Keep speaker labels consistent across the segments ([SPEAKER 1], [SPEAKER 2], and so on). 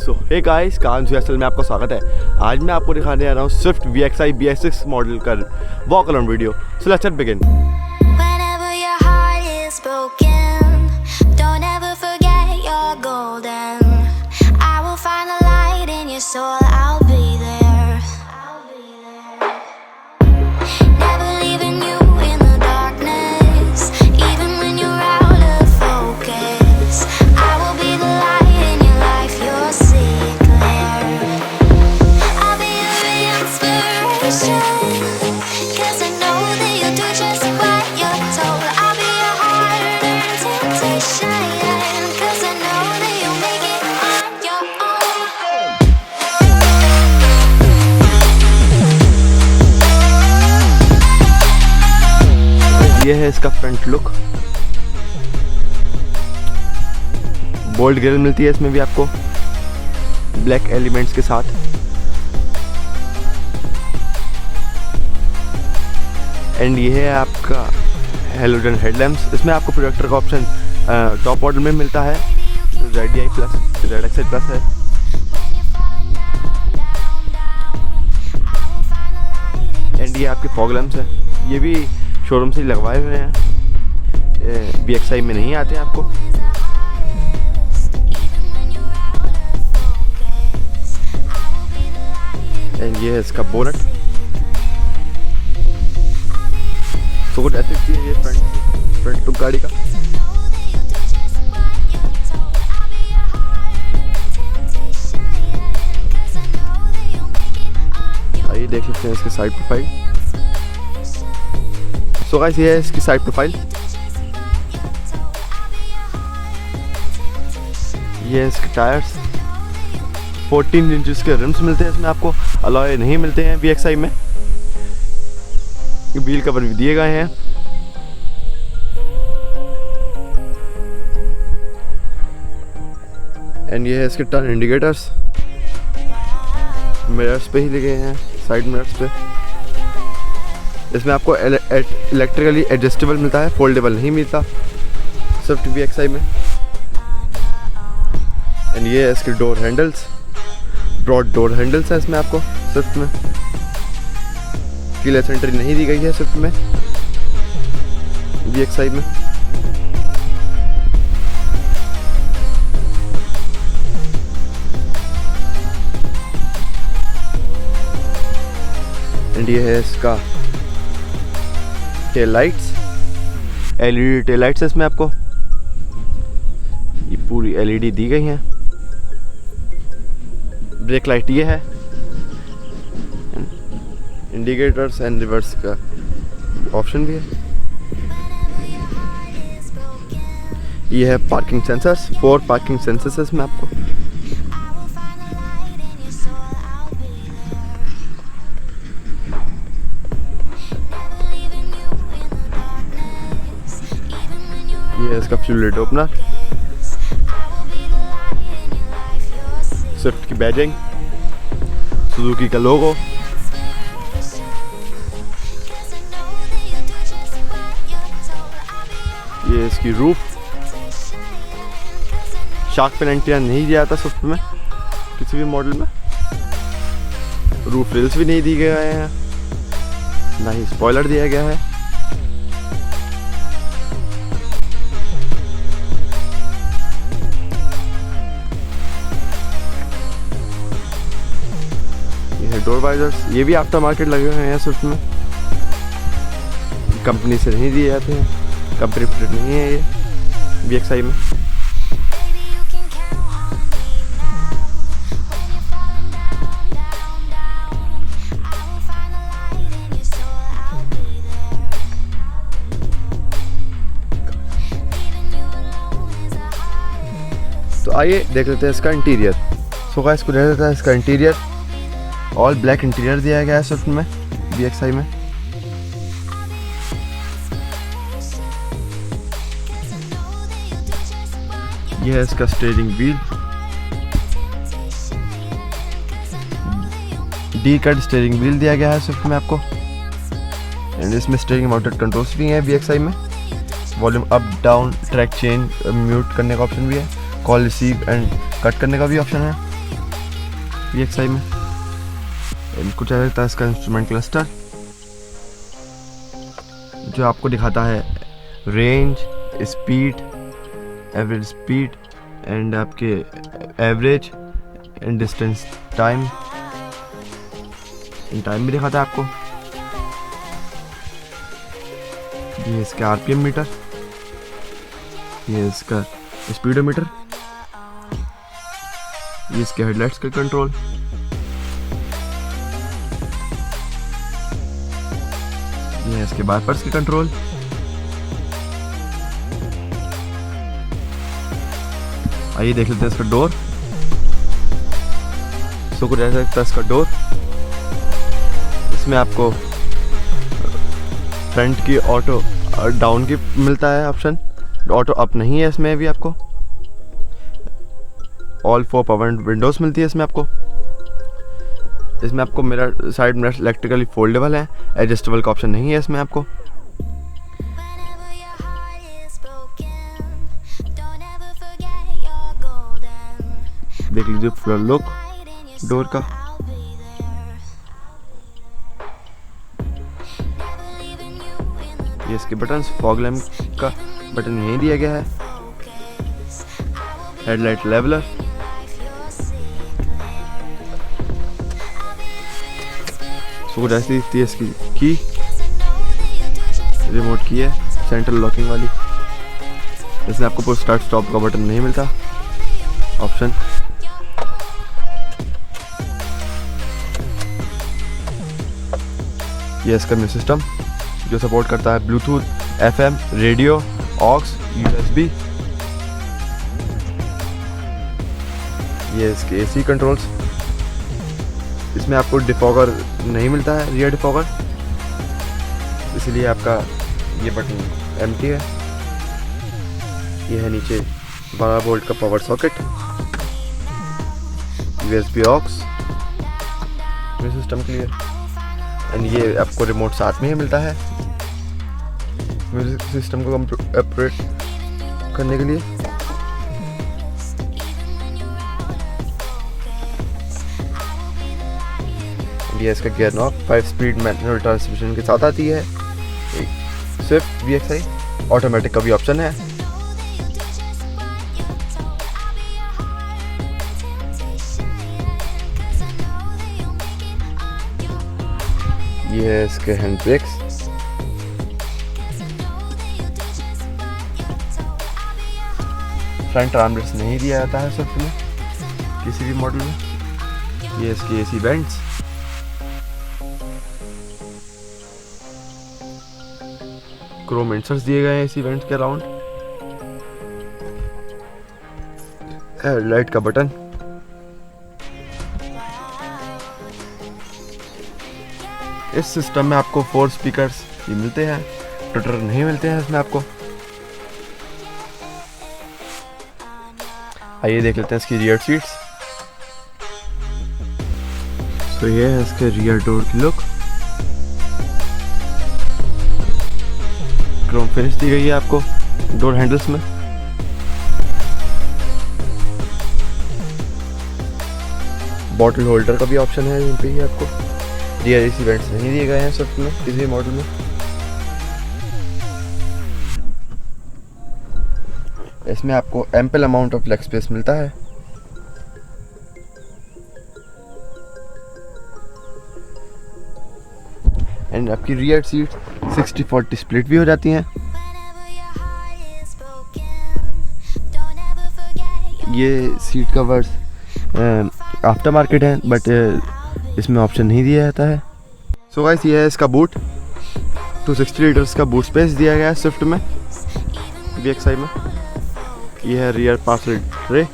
[SPEAKER 1] सो hey guys, कान सुएसल में आपका स्वागत है। आज मैं आपको दिखाने आ रहा हूँ स्विफ्ट VXI BS6 मॉडल का walk around video. So let's begin.
[SPEAKER 2] Whenever your heart is broken, don't ever forget you're golden. I will find a light in your soul, I'll be there. Never leaving you in the darkness, even when you're out of focus. I will be the light in your life, you'll see it clear. I'll be your inspiration, 'cause I know that you'll do just what you're told. I'll be your hard-earned temptation, 'cause I know that you'll make it on your own.
[SPEAKER 1] ये है इसका front look. Bold grill मिलती है इसमें भी आपको black elements के साथ। एंड ये है आपका हेलोजन हेडलैम्प्स। इसमें आपको प्रोजेक्टर का ऑप्शन टॉप मॉडल में मिलता है, जो ZDI प्लस ZXI प्लस है। एंड ये आपके फॉग लैम्प्स है, ये भी शोरूम से ही लगवाए हुए हैं, VXI में नहीं आते हैं आपको। एंड ये है इसका बोनट। तो कुछ ऐसे है ये फ्रंट लुक गाड़ी का। आइए देख लेते हैं इसकी साइड प्रोफाइल। सो गाइस, ये है इसकी साइड प्रोफाइल। ये है इसके टायर्स। 14 इंचेस के रिम्स मिलते हैं इसमें आपको, अलॉय नहीं मिलते हैं VXI में। व्हील कवर भी दिए गए हैं। एंड ये है इसके टर्न इंडिकेटर्स, मिरर्स पे ही लगे हैं, साइड मिरर्स पे। इसमें आपको इलेक्ट्रिकली एडजस्टेबल मिलता है, फोल्डेबल नहीं मिलता स्विफ्ट VXI में। एंड ये है इसके door handles, broad door handles है इसमें आपको स्विफ्ट में। कीलेस एंट्री नहीं दी गई है स्विफ्ट में VXI में। एंड ये है इसका tail lights, LED tail lights है इसमें आपको। ये पूरी LED दी गई हैं। ब्रेक लाइट ये है, इंडिकेटर्स एंड रिवर्स का ऑप्शन भी है। ये है पार्किंग सेंसर्स, 4 पार्किंग सेंसर्स है इसमें आपको। ये है इसका फ्यूल लिड ओपनर, स्विफ्ट की बैजिंग, सुजुकी का लोगो। ये इसकी रूफ, शार्क फिन एंटीना नहीं दिया था स्विफ्ट में किसी भी मॉडल में। रूफ रेल्स भी नहीं दिए गए हैं, ना ही स्पॉइलर दिया गया है। डोर वाइजर्स, ये भी आफ्टर मार्केट लगे हुए हैं स्विफ्ट में, कंपनी से नहीं दिए जाते हैं, कंपनी फिटेड नहीं है ये VXI में। तो आइए देख लेते हैं इसका इंटीरियर। सो गाइस, इसको देख लेते हैं इसका इंटीरियर। ऑल ब्लैक इंटीरियर दिया गया है स्विफ्ट में VXI में। यह है इसका steering wheel, D cut steering wheel दिया गया है स्विफ्ट में आपको। एंड इसमें स्टीयरिंग माउंटेड कंट्रोल्स भी हैं VXI में। Volume up down, track change, mute करने का ऑप्शन भी है, कॉल रिसीव एंड कट करने का भी ऑप्शन है। VXI में। कुछ ऐसा था इसका इंस्ट्रूमेंट क्लस्टर जो आपको दिखाता है range, speed, average speed and आपके एवरेज एंड डिस्टेंस टाइम भी दिखाता है आपको। ये इसका RPM मीटर, ये इसका स्पीडोमीटर, ये इसके हेडलाइट्स का कंट्रोल, ये है इसके वाइपर्स के कंट्रोल, आइए देख लेते हैं इसका डोर। सो कुछ ऐसा दिखता है इसका डोर। इसमें आपको फ्रंट की ऑटो डाउन की मिलता है ऑप्शन, ऑटो अप नहीं है इसमें भी आपको। ऑल 4 पावर विंडोज मिलती है इसमें आपको। इसमें आपको mirror, side mirror electrically foldable है, एडजस्टेबल का ऑप्शन नहीं है इसमें आपको। देख लीजिए फ्लोर लुक डोर का। ये इसके बटन्स, फॉग लैम्प का बटन यहीं दिया गया है, हेडलाइट लेवलर, सो ऐसी थी इसकी की, रिमोट की है सेंट्रल लॉकिंग वाली। इसमें आपको पुश स्टार्ट स्टॉप का बटन नहीं मिलता ऑप्शन। ये इसका म्यूजिक सिस्टम जो सपोर्ट करता है Bluetooth, FM, radio, aux, USB। ये इसके AC कंट्रोल्स। इसमें आपको डिफॉगर नहीं मिलता है, रियर डिफॉगर, इसलिए आपका ये बटन एम्प्टी है। ये है नीचे 12 वोल्ट का power socket, USB aux music system के लिए, एंड ये आपको रिमोट साथ में ही मिलता है म्यूजिक सिस्टम को ऑपरेट करने के लिए। ये इसका gear knob 5 speed manual transmission के साथ आती है। स्विफ्ट VXI ऑटोमेटिक का भी ऑप्शन है। ये है इसके हैंड ब्रेक्स। फ्रंट आर्मरेस्ट नहीं दिया जाता है स्विफ्ट में किसी भी मॉडल में। ये इसके AC वेंट्स, क्रोम इंसर्ट्स दिए गए हैं AC वेंट्स के अराउंड। हेडलाइट का बटन, इस सिस्टम में आपको 4 स्पीकर्स ये मिलते हैं, ट्विटर नहीं मिलते हैं इसमें आपको। आइए देख लेते हैं इसकी रियर सीट्स। तो ये है इसके रियर डोर की लुक। क्रोम फिनिश दी गई है आपको डोर हैंडल्स में। बॉटल होल्डर का भी ऑप्शन है यहीं पे ही आपको। रियर AC वेंट्स नहीं दिए गए हैं स्विफ्ट में किसी मॉडल में। इसमें आपको ample amount of leg space मिलता है। एंड आपकी रियर सीट 60-40 स्प्लिट भी हो जाती हैं। ये सीट कवर्स आफ्टर मार्केट है, बट इसमें ऑप्शन नहीं दिया जाता है। सो गाइस, ये है इसका बूट। 260 लीटर्स का बूट स्पेस दिया गया है स्विफ्ट में VXI में। ये है rear parcel tray.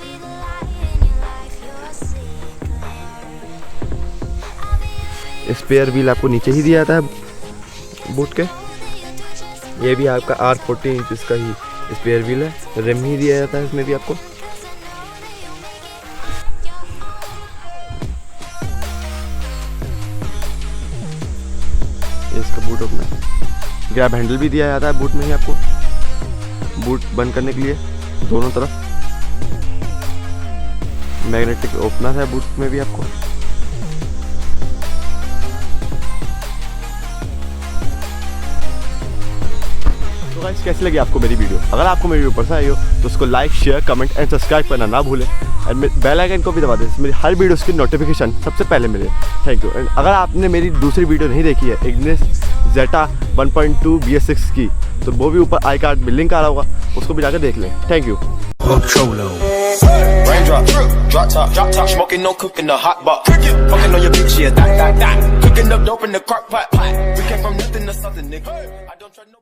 [SPEAKER 1] Spare wheel आपको नीचे ही दिया जाता है बूट के। ये भी आपका 40 इंच का ही स्पेयर व्हील है। रिम ही दिया जाता है इसमें भी आपको। इसका बूट ओपनर, ग्रैब हैंडल भी दिया जाता है बूट में ही आपको, बूट बंद करने के लिए दोनों तरफ। मैग्नेटिक ओपनर है बूट में भी आपको। तो गाइस कैसी लगी आपको मेरी वीडियो? अगर आपको मेरी वीडियो पसंद आई हो तो उसको like, share, comment and subscribe करना ना भूलें एंड बेल आइकन को भी दबा दें, मेरी हर वीडियोस की नोटिफिकेशन सबसे पहले मिले। Thank you. एंड अगर आपने मेरी दूसरी वीडियो नहीं देखी है इग्निस जेटा 1.2 BS6 की, तो वो भी ऊपर आई कार्ड में लिंक आ रहा होगा, उसको भी जाकर देख लें। Thank you.
[SPEAKER 3] Raindrop, drop top, smoking, no cooking, the hot box. Fucking on your bitch, yeah, that. Cooking up dope in the crock pot. We came from nothing to something, nigga. I don't try nobody.